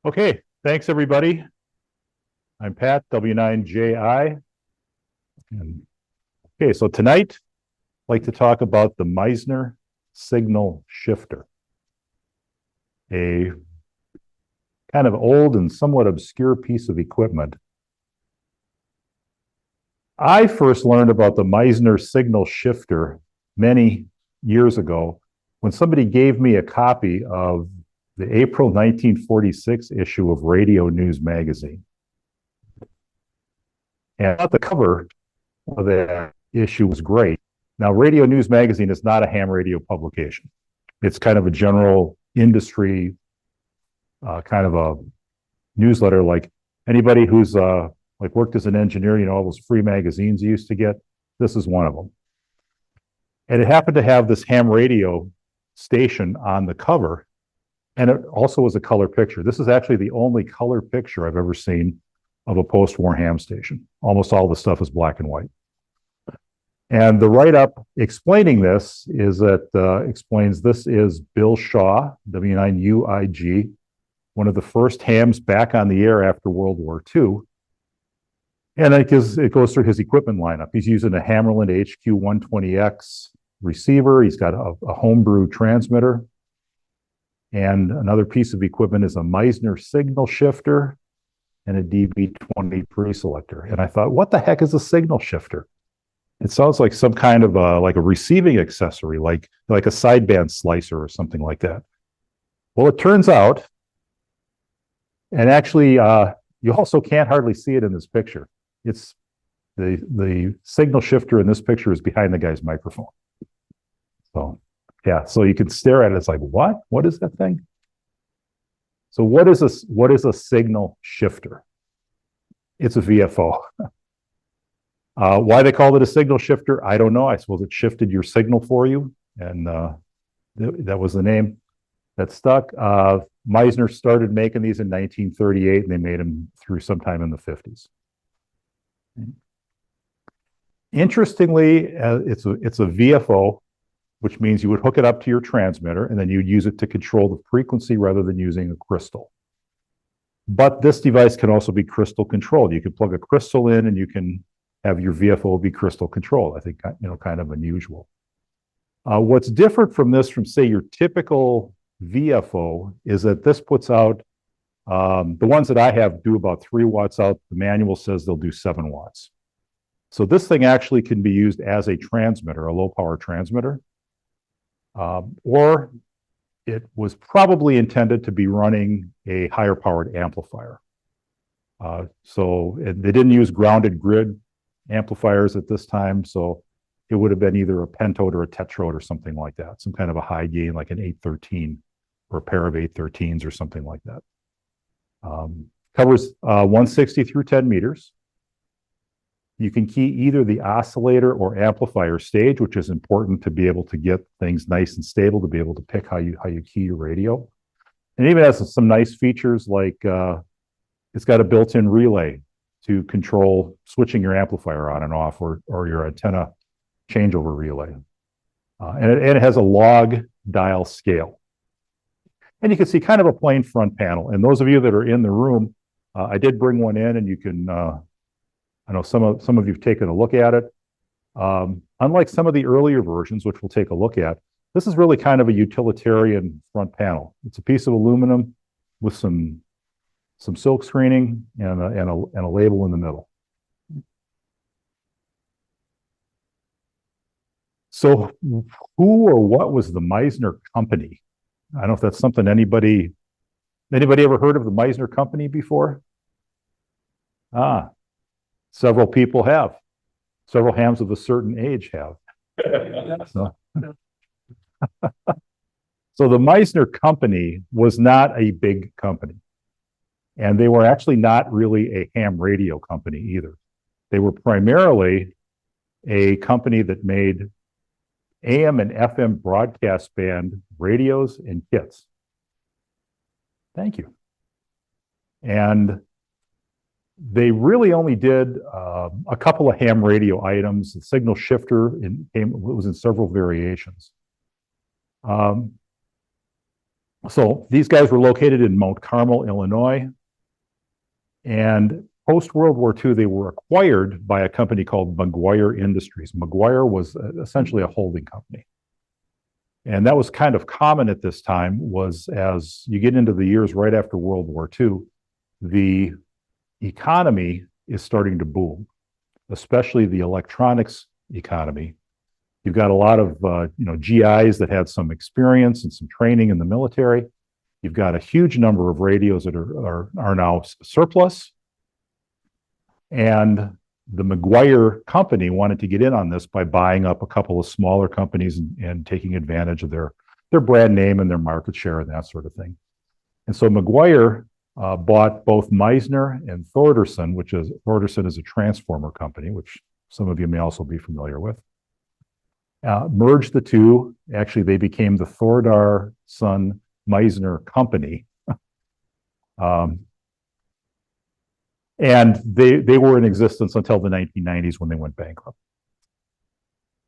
Okay, thanks everybody. I'm Pat, W9JI. And okay, so tonight I'd like to talk about the Meissner Signal Shifter, a kind of old and somewhat obscure piece of equipment. I first learned about the Meissner Signal Shifter many years ago when somebody gave me a copy of the April 1946 issue of Radio News magazine. And I thought the cover of that issue was great. Now, Radio News magazine is not a ham radio publication. It's kind of a general industry, kind of a newsletter. Like anybody who's like worked as an engineer, all those free magazines you used to get, this is one of them. And it happened to have this ham radio station on the cover, and it also was a color picture. This is actually the only color picture I've ever seen of a post-war ham station. Almost all the stuff is black and white. And the write-up explaining this is that explains this is Bill Shaw, W9UIG, one of the first hams back on the air after World War II. And it goes through his equipment lineup. He's using a Hammerland HQ120X receiver. He's got a homebrew transmitter. And another piece of equipment is a Meissner Signal Shifter and a DB20 preselector. And I thought, what the heck is a signal shifter? It sounds like some kind of like a receiving accessory, like a sideband slicer or something like that. Well, it turns out, and actually, you also can't hardly see it in this picture. It's the signal shifter in this picture is behind the guy's microphone. So, yeah, so you can stare at it. It's like, what? What is that thing? So what is a signal shifter? It's a VFO. Why they called it a signal shifter, I don't know. I suppose it shifted your signal for you, and that was the name that stuck. Meissner started making these in 1938, and they made them through sometime in the 50s. Interestingly, it's a VFO, which means you would hook it up to your transmitter, and then you'd use it to control the frequency rather than using a crystal. But this device can also be crystal controlled. You can plug a crystal in, and you can have your VFO be crystal controlled. I think, kind of unusual. What's different from this, from say your typical VFO, is that this puts out, the ones that I have do about 3 watts out. The manual says they'll do 7 watts. So this thing actually can be used as a transmitter, a low power transmitter. Or it was probably intended to be running a higher powered amplifier. So they didn't use grounded grid amplifiers at this time, so it would have been either a pentode or a tetrode or something like that, some kind of a high gain like an 813 or a pair of 813s or something like that. Covers 160 through 10 meters. You can key either the oscillator or amplifier stage, which is important to be able to get things nice and stable, to be able to pick how you key your radio. And it even has some nice features like it's got a built-in relay to control switching your amplifier on and off, or your antenna changeover relay. And it has a log dial scale. And you can see kind of a plain front panel. And those of you that are in the room, I did bring one in, and you can, I know some of you've taken a look at it. Unlike some of the earlier versions, which we'll take a look at, this is really kind of a utilitarian front panel. It's a piece of aluminum with some silk screening and a label in the middle. So who or what was the Meissner Company? I don't know if that's something anybody ever heard of the Meissner Company before? Several people have. Several hams of a certain age have. So the Meissner Company was not a big company. And they were actually not really a ham radio company either. They were primarily a company that made AM and FM broadcast band radios and kits. Thank you. And they really only did a couple of ham radio items. The signal shifter was in several variations. So these guys were located in Mount Carmel, Illinois. And post-World War II, they were acquired by a company called McGuire Industries. McGuire was essentially a holding company. And that was kind of common at this time, was as you get into the years right after World War II, the economy is starting to boom, especially the electronics economy. You've got a lot of GIs that had some experience and some training in the military. You've got a huge number of radios that are now surplus. And the McGuire company wanted to get in on this by buying up a couple of smaller companies and taking advantage of their brand name and their market share and that sort of thing. And so McGuire bought both Meissner and Thordarson, Thordarson is a transformer company, which some of you may also be familiar with. Merged the two. Actually, they became the Thordarson Meissner company. And they were in existence until the 1990s when they went bankrupt.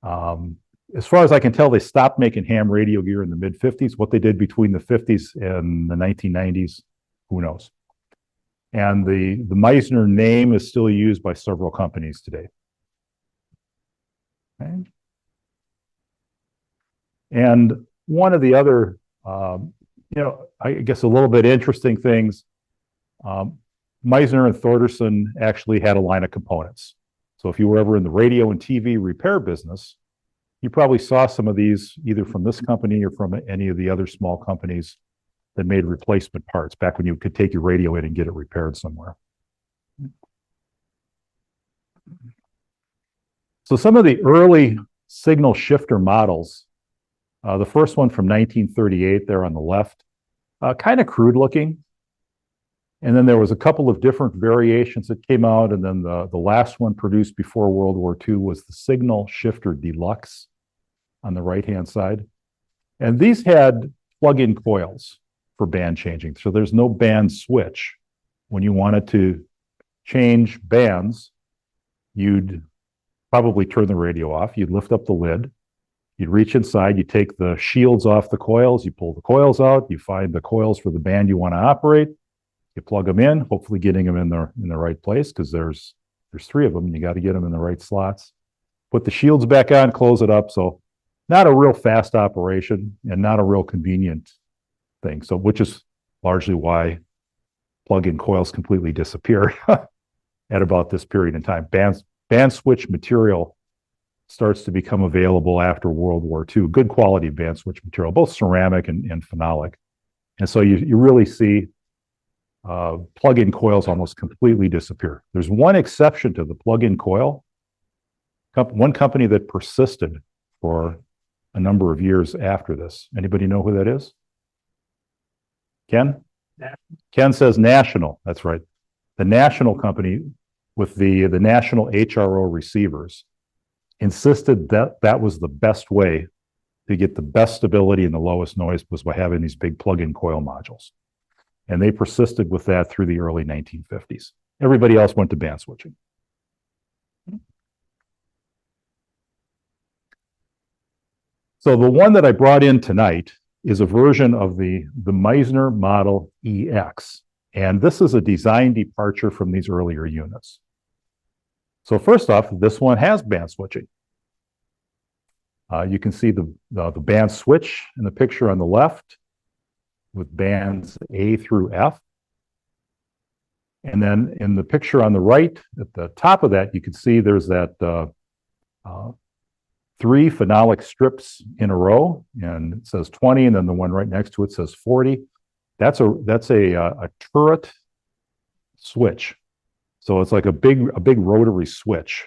As far as I can tell, they stopped making ham radio gear in the mid-50s. What they did between the 50s and the 1990s, who knows? And the Meissner name is still used by several companies today. Okay. And one of the other, I guess a little bit interesting things, Meissner and Thordarson actually had a line of components. So if you were ever in the radio and TV repair business, you probably saw some of these either from this company or from any of the other small companies that made replacement parts back when you could take your radio in and get it repaired somewhere. So some of the early signal shifter models, the first one from 1938 there on the left, kind of crude looking. And then there was a couple of different variations that came out. And then the last one produced before World War II was the Signal Shifter Deluxe on the right-hand side. And these had plug-in coils for band changing. So there's no band switch. When you wanted to change bands, you'd probably turn the radio off. You'd lift up the lid. You'd reach inside. You take the shields off the coils. You pull the coils out. You find the coils for the band you want to operate. You plug them in, hopefully getting them in the right place, because there's three of them and you got to get them in the right slots. Put the shields back on, close it up. So not a real fast operation and not a real convenient thing. So which is largely why plug-in coils completely disappear at about this period in time. Band switch material starts to become available after World War II. Good quality band switch material, both ceramic and phenolic. And so you really see plug-in coils almost completely disappear. There's one exception to the plug-in coil. One company that persisted for a number of years after this. Anybody know who that is? Ken? Ken says National. That's right. The National company with the National HRO receivers insisted that that was the best way to get the best stability and the lowest noise was by having these big plug-in coil modules. And they persisted with that through the early 1950s. Everybody else went to band switching. So the one that I brought in tonight is a version of the Meissner Model EX. And this is a design departure from these earlier units. So first off, this one has band switching. You can see the band switch in the picture on the left, with bands A through F. And then in the picture on the right, at the top of that, you can see there's that 3 phenolic strips in a row, and it says 20, and then the one right next to it says 40. That's a turret switch. So it's like a big rotary switch.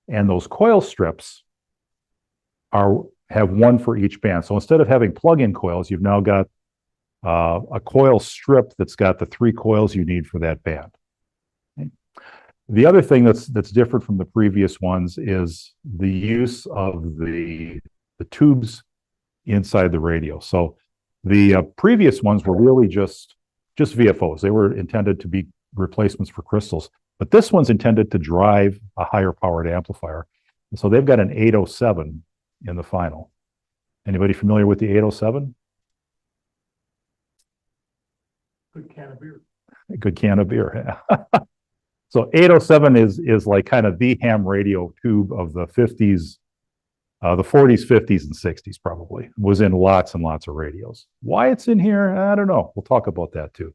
And those coil strips have one for each band. So instead of having plug-in coils, you've now got a coil strip that's got the 3 coils you need for that band. Okay. The other thing that's different from the previous ones is the use of the tubes inside the radio. So the previous ones were really just VFOs. They were intended to be replacements for crystals, but this one's intended to drive a higher powered amplifier. And so they've got an 807 in the final. Anybody familiar with the 807? Good can of beer. A good can of beer. So 807 is like kind of the ham radio tube of the 50s, the 40s, 50s, and 60s probably. Was in lots and lots of radios. Why it's in here, I don't know. We'll talk about that too.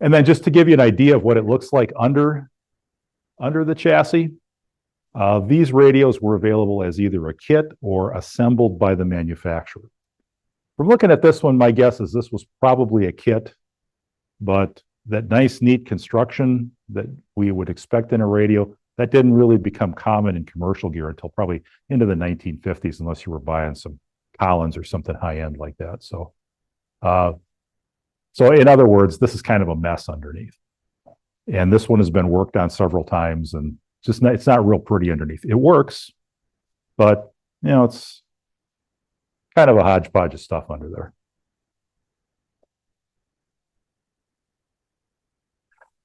And then just to give you an idea of what it looks like under the chassis, these radios were available as either a kit or assembled by the manufacturer. From looking at this one, my guess is this was probably a kit, but that nice, neat construction that we would expect in a radio, that didn't really become common in commercial gear until probably into the 1950s, unless you were buying some Collins or something high-end like that. So in other words, this is kind of a mess underneath. And this one has been worked on several times, and it's not real pretty underneath. It works, but it's kind of a hodgepodge of stuff under there.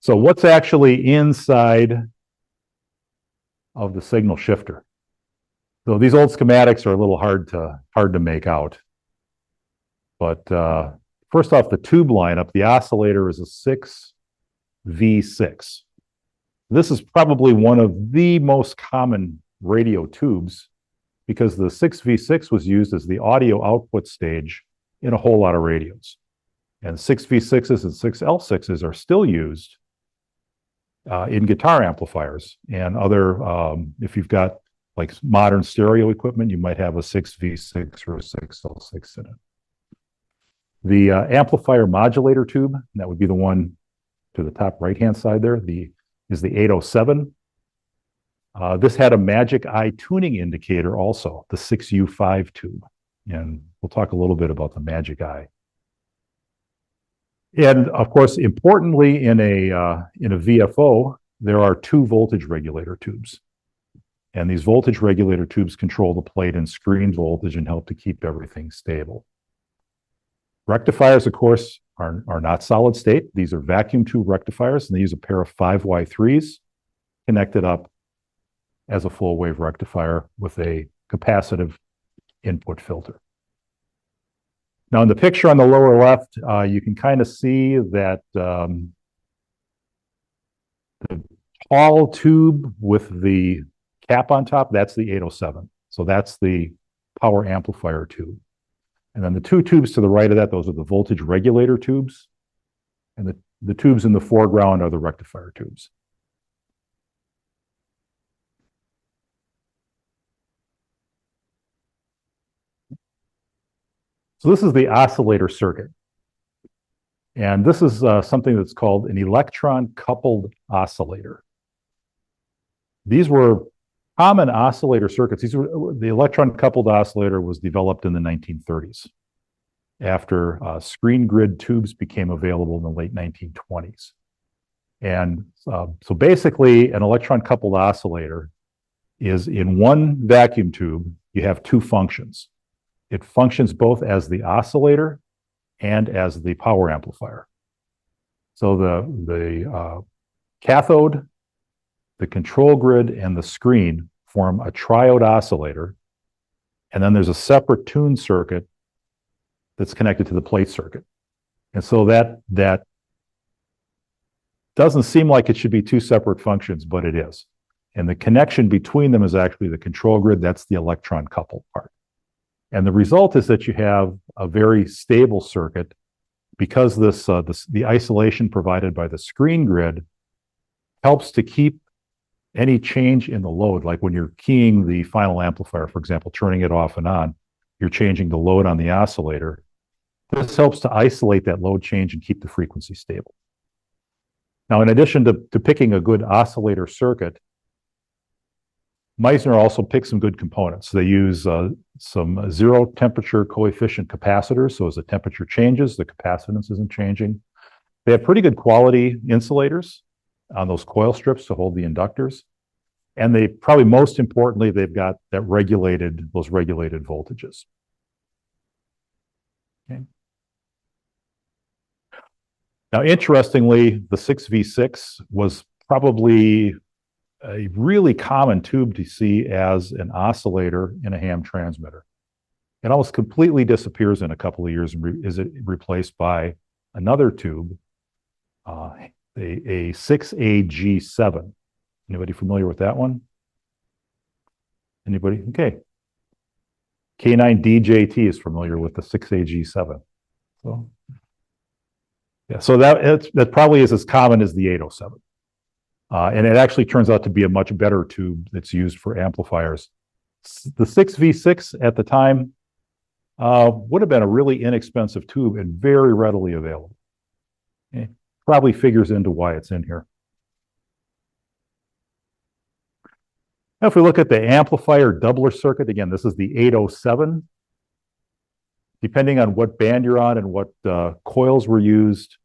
So what's actually inside of the signal shifter? So these old schematics are a little hard to make out. But first off, the tube lineup, the oscillator is a 6V6. This is probably one of the most common radio tubes because the 6V6 was used as the audio output stage in a whole lot of radios. And 6V6s and 6L6s are still used in guitar amplifiers and other, if you've got like modern stereo equipment, you might have a 6V6 or a 6L6 in it. The amplifier modulator tube, that would be the one to the top right-hand side there, is the 807. This had a magic eye tuning indicator also, the 6U5 tube. And we'll talk a little bit about the magic eye. And of course, importantly, in a VFO, there are two voltage regulator tubes. And these voltage regulator tubes control the plate and screen voltage and help to keep everything stable. Rectifiers, of course, are not solid state. These are vacuum tube rectifiers, and they use a pair of 5Y3s connected up as a full wave rectifier with a capacitive input filter. Now, in the picture on the lower left, you can kind of see that the tall tube with the cap on top, that's the 807. So that's the power amplifier tube. And then the two tubes to the right of that, those are the voltage regulator tubes. And the tubes in the foreground are the rectifier tubes. So this is the oscillator circuit. And this is something that's called an electron-coupled oscillator. These were common oscillator circuits. The electron-coupled oscillator was developed in the 1930s after screen grid tubes became available in the late 1920s. And so basically, an electron-coupled oscillator is in one vacuum tube, you have two functions. It functions both as the oscillator and as the power amplifier. So the cathode, the control grid, and the screen form a triode oscillator. And then there's a separate tune circuit that's connected to the plate circuit. And so that doesn't seem like it should be two separate functions, but it is. And the connection between them is actually the control grid. That's the electron coupled part. And the result is that you have a very stable circuit because the isolation provided by the screen grid helps to keep any change in the load. Like when you're keying the final amplifier, for example, turning it off and on, you're changing the load on the oscillator. This helps to isolate that load change and keep the frequency stable. Now, in addition to picking a good oscillator circuit, Meissner also picked some good components. They use some zero temperature coefficient capacitors. So as the temperature changes, the capacitance isn't changing. They have pretty good quality insulators on those coil strips to hold the inductors. And they probably most importantly, they've got those regulated voltages. Okay. Now, interestingly, the 6V6 was probably a really common tube to see as an oscillator in a ham transmitter. It almost completely disappears in a couple of years and is it replaced by another tube, a 6AG7. Anybody familiar with that one? Anybody? Okay. K9DJT is familiar with the 6AG7. So, yeah, so that probably is as common as the 807. And it actually turns out to be a much better tube that's used for amplifiers. The 6V6 at the time would have been a really inexpensive tube and very readily available. Okay. Probably figures into why it's in here. Now, if we look at the amplifier doubler circuit, again, this is the 807. Depending on what band you're on and what coils were used,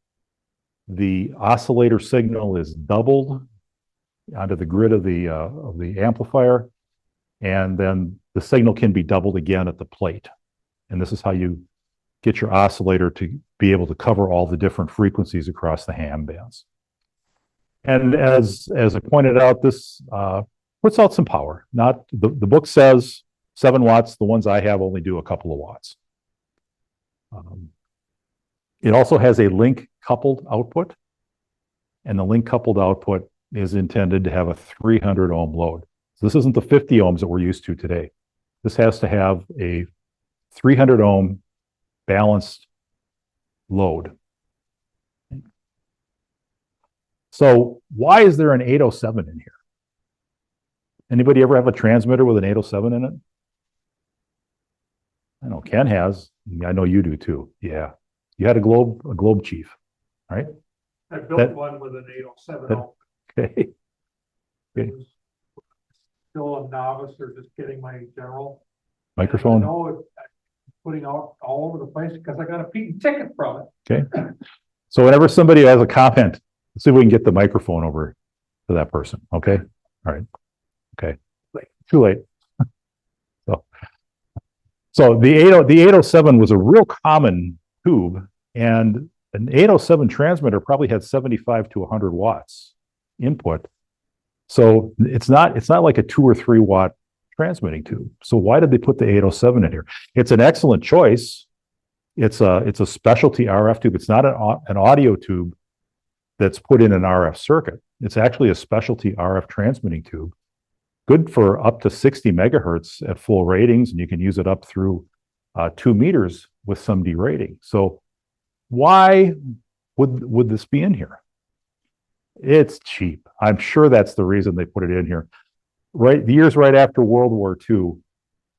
the oscillator signal is doubled onto the grid of the amplifier, and then the signal can be doubled again at the plate. And this is how you get your oscillator to be able to cover all the different frequencies across the ham bands. And as I pointed out, this puts out some power. Not the book says 7 watts. The ones I have only do a couple of watts. It also has a link coupled output, and the link coupled output is intended to have a 300 ohm load. So this isn't the 50 ohms that we're used to today. This has to have a 300 ohm balanced load. So why is there an 807 in here? Anybody ever have a transmitter with an 807 in it? I know Ken has. I know you do too. Yeah. You had a Globe Chief, right? I built one with an 807. Okay. Okay. Still a novice or just getting my general microphone. I know it's putting out all over the place because I got a Pete ticket from it. Okay. So whenever somebody has a comment, let's see if we can get the microphone over to that person. Okay. All right. Okay. Too late. So the 807 was a real common tube, and an 807 transmitter probably had 75 to 100 watts input. So it's not like a 2 or 3 watt transmitting tube. So why did they put the 807 in here? It's an excellent choice. It's a specialty RF tube. It's not an audio tube that's put in an RF circuit. It's actually a specialty RF transmitting tube. Good for up to 60 megahertz at full ratings, and you can use it up through 2 meters with some derating. So why would this be in here? It's cheap. I'm sure that's the reason they put it in here. Right, the years right after World War II,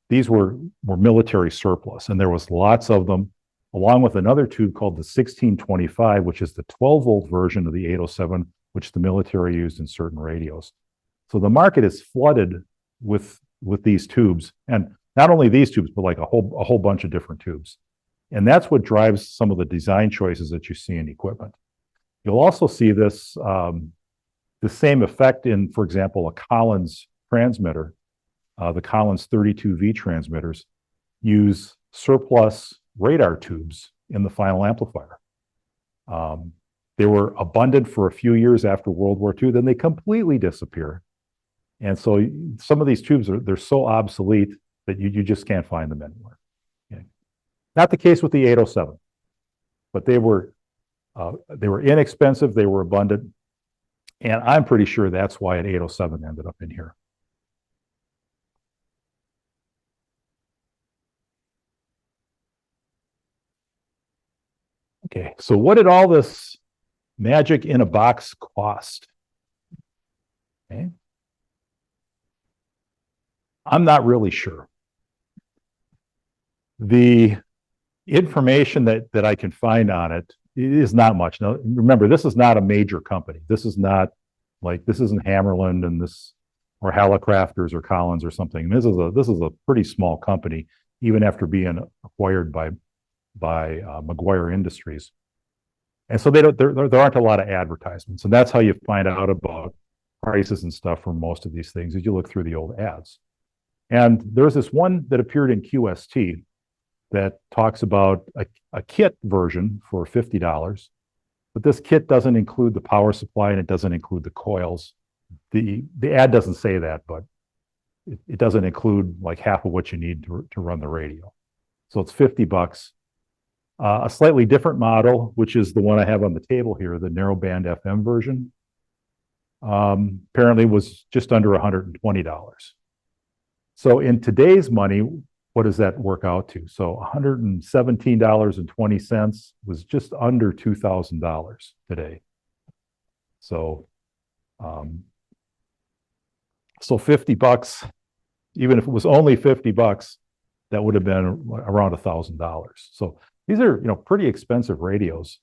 these were military surplus, and there was lots of them, along with another tube called the 1625, which is the 12-volt version of the 807, which the military used in certain radios. So the market is flooded with these tubes, and not only these tubes, but like a whole bunch of different tubes. And that's what drives some of the design choices that you see in equipment. You'll also see this the same effect in, for example, a Collins transmitter. The Collins 32V transmitters use surplus radar tubes in the final amplifier. They were abundant for a few years after World War II, then they completely disappear. And so some of these tubes they're so obsolete that you just can't find them anywhere. Okay. Not the case with the 807, but they were inexpensive, they were abundant, and I'm pretty sure that's why an 807 ended up in here. Okay, so what did all this magic in a box cost? Okay. I'm not really sure. The information that I can find on it is not much. Now, remember, this is not a major company. This isn't Hammerland and or Hallicrafters or Collins or something. This is a pretty small company, even after being acquired by McGuire Industries. And so there aren't a lot of advertisements. And that's how you find out about prices and stuff for most of these things, is you look through the old ads. And there's this one that appeared in QST that talks about a kit version for $50. But this kit doesn't include the power supply, and it doesn't include the coils. The ad doesn't say that, but it doesn't include like half of what you need to run the radio. So it's 50 bucks. A slightly different model, which is the one I have on the table here, the narrowband FM version, apparently was just under $120. So in today's money, what does that work out to? So $117.20 was just under $2,000 today. So, so 50 bucks, even if it was only 50 bucks, that would have been around $1,000. So these are, pretty expensive radios.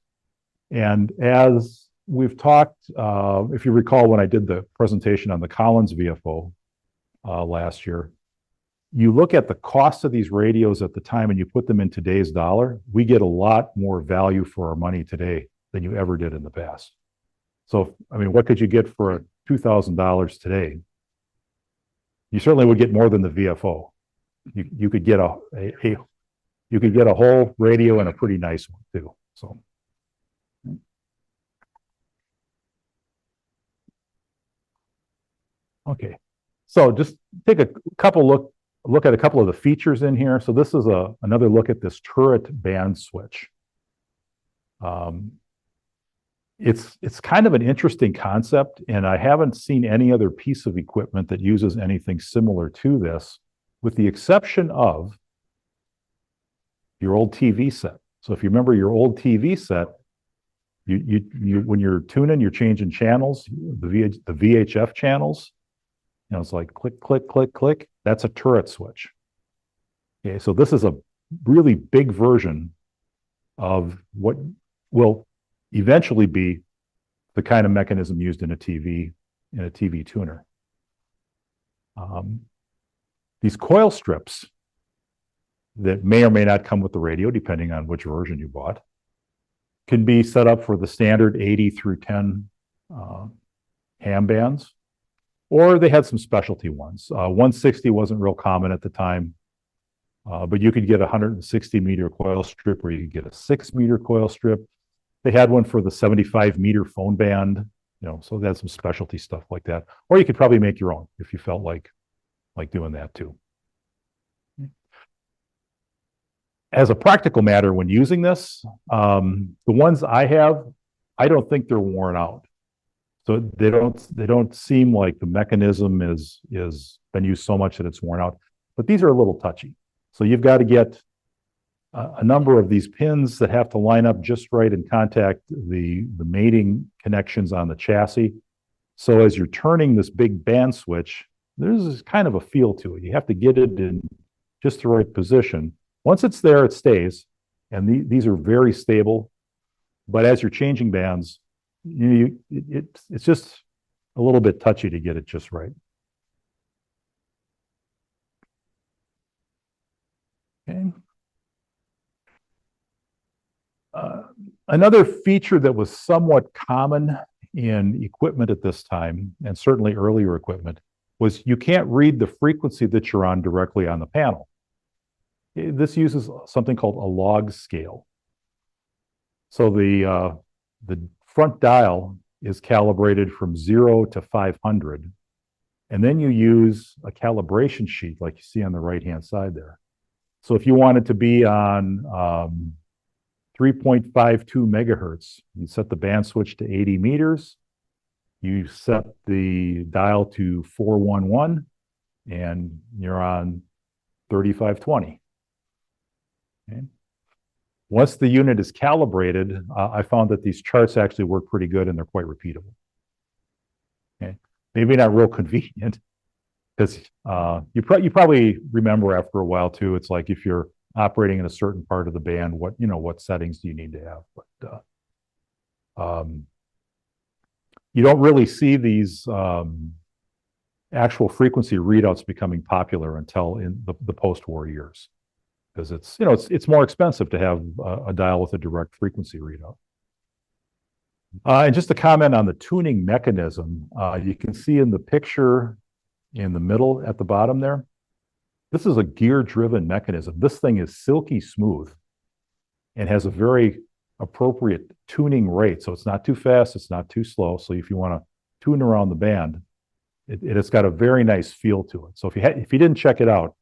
And as we've talked, if you recall, when I did the presentation on the Collins VFO last year, you look at the cost of these radios at the time and you put them in today's dollar, we get a lot more value for our money today than you ever did in the past. So, I mean, what could you get for $2,000 today? You certainly would get more than the VFO. You could get you could get a whole radio and a pretty nice one too. So. Okay, so just take a couple look at a couple of the features in here. So this is another look at this turret band switch. It's kind of an interesting concept, and I haven't seen any other piece of equipment that uses anything similar to this, with the exception of your old TV set. So if you remember your old TV set, you when you're tuning, you're changing channels, the VHF channels. It's like click, click, click, click. That's a turret switch. Okay, so this is a really big version of what will eventually be the kind of mechanism used in a TV tuner. These coil strips that may or may not come with the radio, depending on which version you bought, can be set up for the standard 80 through 10 ham bands, or they had some specialty ones. 160 wasn't real common at the time, but you could get a 160 meter coil strip, or you could get a 6 meter coil strip. They had one for the 75 meter phone band, so they had some specialty stuff like that. Or you could probably make your own if you felt like doing that too. As a practical matter, when using this, the ones I have, I don't think they're worn out. So they don't seem like the mechanism is been used so much that it's worn out. But these are a little touchy. So you've got to get a number of these pins that have to line up just right and contact the mating connections on the chassis. So as you're turning this big band switch, there's kind of a feel to it. You have to get it in just the right position. Once it's there, it stays, and these are very stable. But as you're changing bands, it's just a little bit touchy to get it just right. Okay. Another feature that was somewhat common in equipment at this time, and certainly earlier equipment, was you can't read the frequency that you're on directly on the panel. This uses something called a log scale. So the front dial is calibrated from 0 to 500, and then you use a calibration sheet like you see on the right-hand side there. So if you wanted to be on 3.52 megahertz, you set the band switch to 80 meters, you set the dial to 411, and you're on 3520. Okay. Once the unit is calibrated, I found that these charts actually work pretty good and they're quite repeatable. Okay. Maybe not real convenient, because you probably remember after a while too. It's like if you're operating in a certain part of the band, what settings do you need to have? But you don't really see these actual frequency readouts becoming popular until in the post-war years, because it's more expensive to have a dial with a direct frequency readout. And just to comment on the tuning mechanism, you can see in the picture in the middle at the bottom there, this is a gear-driven mechanism. This thing is silky smooth and has a very appropriate tuning rate. So it's not too fast, it's not too slow. So if you want to tune around the band, it's got a very nice feel to it. So if you didn't check it out,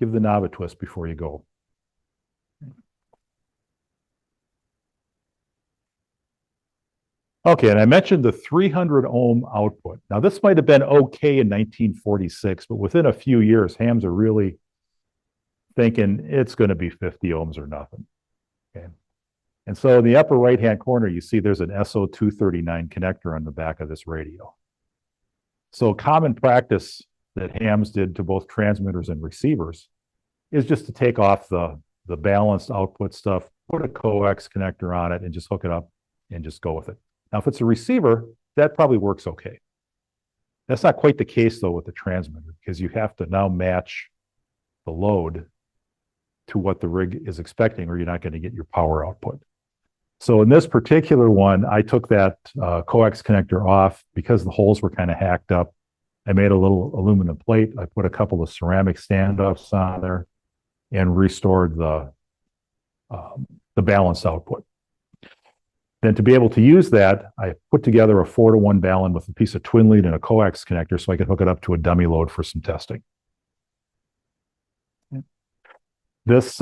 Give the knob a twist before you go. Okay, and I mentioned the 300 ohm output. Now, this might have been okay in 1946, but within a few years, hams are really thinking it's going to be 50 ohms or nothing. Okay. And so in the upper right-hand corner, you see there's an SO239 connector on the back of this radio. So common practice that hams did to both transmitters and receivers is just to take off the balanced output stuff, put a coax connector on it, and just hook it up and just go with it. Now, if it's a receiver, that probably works okay. That's not quite the case, though, with the transmitter, because you have to now match the load to what the rig is expecting, or you're not going to get your power output. So in this particular one, I took that coax connector off because the holes were kind of hacked up. I made a little aluminum plate. I put a couple of ceramic standoffs on there and restored the balanced output. Then to be able to use that, I put together a 4-to-1 balun with a piece of twin lead and a coax connector so I could hook it up to a dummy load for some testing. This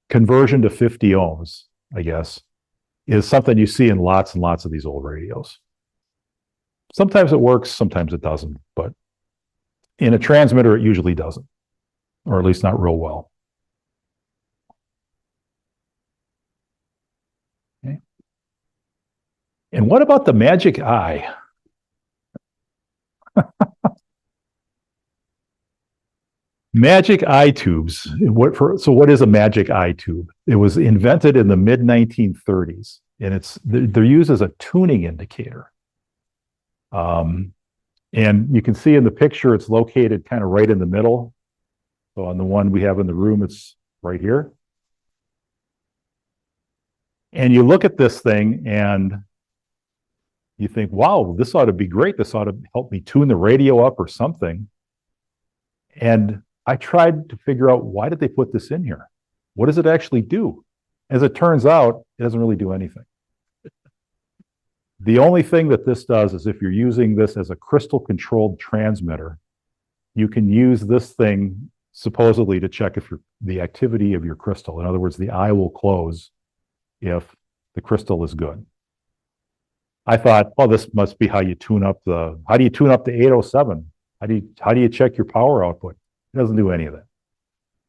conversion to 50 ohms, I guess, is something you see in lots and lots of these old radios. Sometimes it works, sometimes it doesn't, but in a transmitter, it usually doesn't, or at least not real well. Okay. And what about the Magic Eye? Magic eye tubes. So what is a magic eye tube? It was invented in the mid 1930s, and they're used as a tuning indicator. And you can see in the picture, it's located kind of right in the middle. So on the one we have in the room, it's right here. And you look at this thing and you think, wow, this ought to be great. This ought to help me tune the radio up or something. And I tried to figure out, why did they put this in here? What does it actually do? As it turns out, it doesn't really do anything. The only thing that this does is, if you're using this as a crystal controlled transmitter, you can use this thing supposedly to check if the activity of your crystal. In other words, the eye will close if the crystal is good. I thought, oh, this must be how you tune up the 807? How do you check your power output? It doesn't do any of that.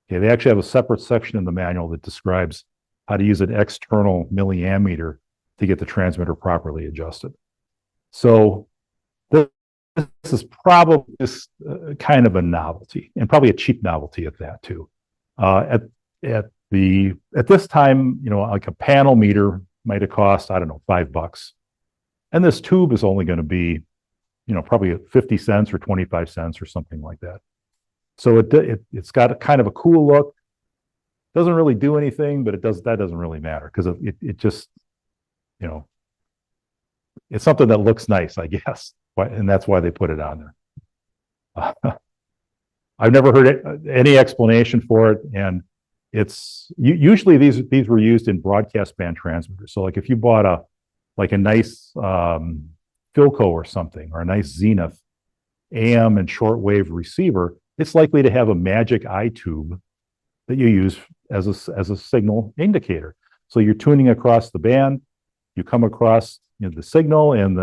Okay, they actually have a separate section in the manual that describes how to use an external milliammeter to get the transmitter properly adjusted. So this is probably just kind of a novelty, and probably a cheap novelty at that too. At this time, like a panel meter might have cost, I don't know, $5. And this tube is only going to be, probably 50 cents or 25 cents or something like that. So it's got kind of a cool look. Doesn't really do anything, but that doesn't really matter, because it just, it's something that looks nice, I guess, and that's why they put it on there. I've never heard any explanation for it, and it's usually these were used in broadcast band transmitters. So like if you bought a nice Philco or something, or a nice Zenith AM and shortwave receiver, it's likely to have a magic eye tube that you use as a signal indicator. So you're tuning across the band, you come across the signal, and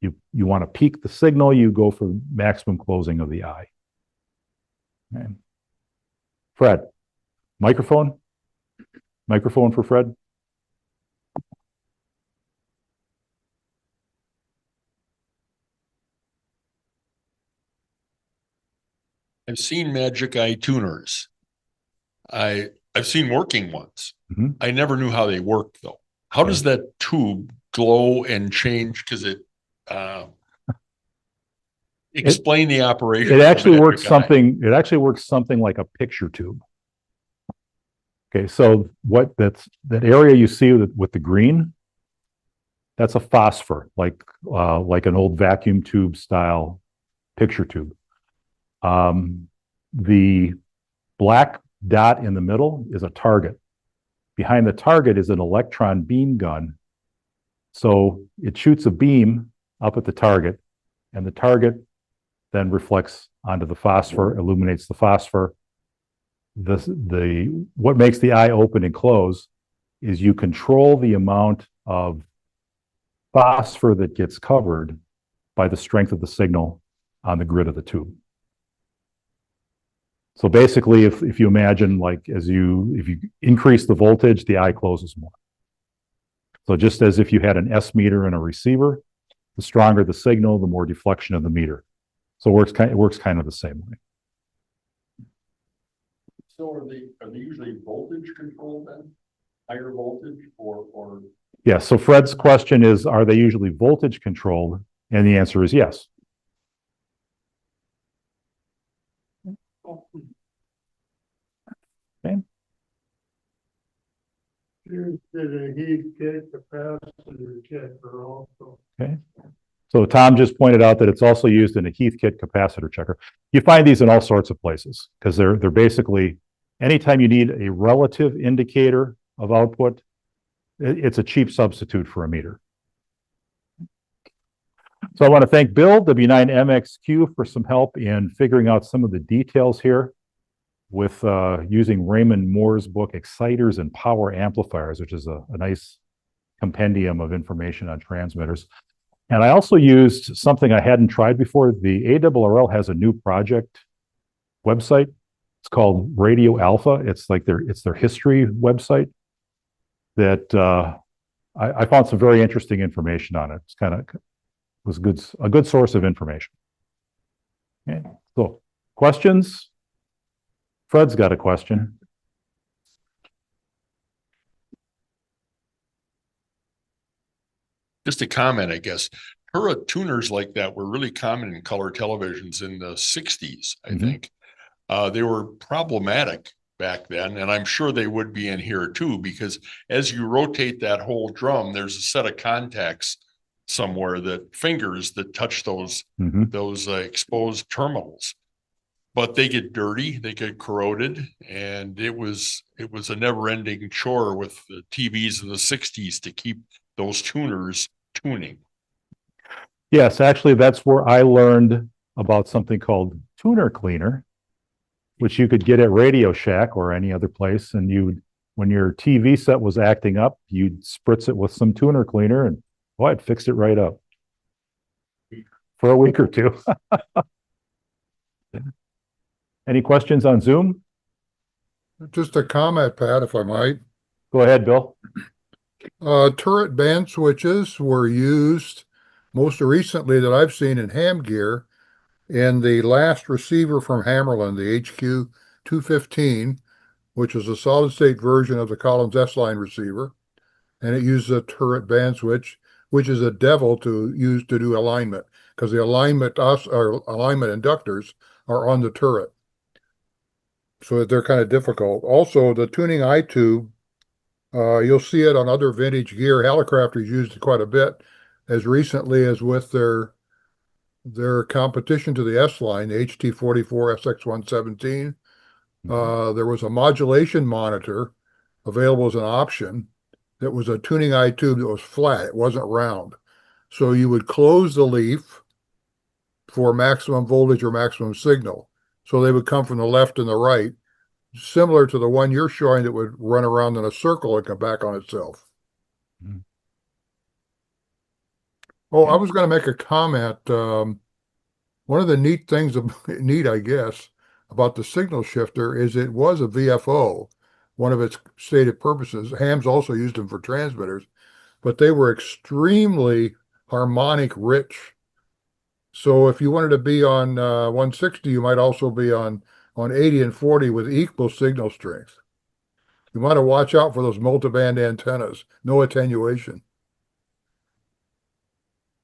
you want to peak the signal, you go for maximum closing of the eye. Okay. Fred, microphone for Fred. I've seen magic eye tuners. I've seen working ones. Mm-hmm. I never knew how they worked, though. How does that tube glow and change? Because explain the operation. It actually works something. It actually works something like a picture tube. Okay, so that area you see with the green, that's a phosphor, like an old vacuum tube style picture tube. The black dot in the middle is a target. Behind the target is an electron beam gun. So it shoots a beam up at the target, and the target then reflects onto the phosphor, illuminates the phosphor, what makes the eye open and close is you control the amount of phosphor that gets covered by the strength of the signal on the grid of the tube. So basically, if you imagine, like, if you increase the voltage, the eye closes more. So just as if you had an S meter and a receiver, the stronger the signal, the more deflection of the meter. So it works kind of the same way. So are they usually voltage controlled then? Higher voltage or? Yeah, so Fred's question is, are they usually voltage controlled? And the answer is yes. Okay. Here's the heat kit, capacitor checker also. Okay. So Tom just pointed out that it's also used in a Heathkit capacitor checker. You find these in all sorts of places because they're basically, anytime you need a relative indicator of output, it's a cheap substitute for a meter. So I want to thank Bill, W9MXQ, for some help in figuring out some of the details here with using Raymond Moore's book, Exciters and Power Amplifiers, which is a nice compendium of information on transmitters. And I also used something I hadn't tried before. The ARRL has a new project website. It's called Radio Alpha. It's like their history website that I found some very interesting information on it. It's was a good source of information. Okay. So questions? Fred's got a question. Just a comment, I guess. Turret tuners like that were really common in color televisions in the 60s, I think. They were problematic back then, and I'm sure they would be in here too, because as you rotate that whole drum, there's a set of contacts somewhere, that fingers that touch those exposed terminals. But they get dirty, they get corroded, and it was a never-ending chore with the TVs in the 60s to keep those tuners tuning. Yes, actually, that's where I learned about something called tuner cleaner, which you could get at Radio Shack or any other place. And when your TV set was acting up, you'd spritz it with some tuner cleaner, and boy, it fixed it right up for a week or two. Any questions on Zoom? Just a comment, Pat, if I might. Go ahead, Bill. Turret band switches were used most recently that I've seen in ham gear in the last receiver from Hammerland, the HQ 215, which is a solid state version of the Collins S-line receiver. And it uses a turret band switch, which is a devil to use to do alignment, because the alignment inductors are on the turret. So they're kind of difficult. Also, the tuning eye tube, you'll see it on other vintage gear. Hallicrafters used it quite a bit, as recently as with their competition to the S-line, the HT44 SX117. There was a modulation monitor available as an option that was a tuning eye tube that was flat. It wasn't round. So you would close the leaf for maximum voltage or maximum signal. So they would come from the left and the right, similar to the one you're showing that would run around in a circle and come back on itself. Oh, I was going to make a comment. One of the neat things, I guess, about the signal shifter is it was a VFO, one of its stated purposes. Hams also used them for transmitters, but they were extremely harmonic rich. So if you wanted to be on 160, you might also be on 80 and 40 with equal signal strength. You want to watch out for those multiband antennas, no attenuation.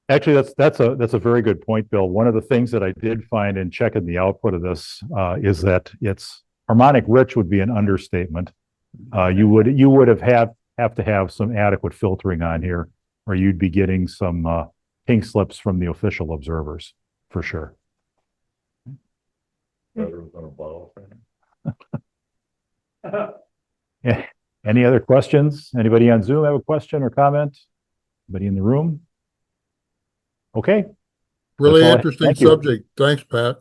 Actually, that's a very good point, Bill. One of the things that I did find in checking the output of this is that it's harmonic rich would be an understatement. You would have to have some adequate filtering on here, or you'd be getting some pink slips from the official observers for sure. Yeah. Any other questions? Anybody on Zoom have a question or comment? Anybody in the room? Okay. Really That's all interesting thank you. subject. Thanks, Pat.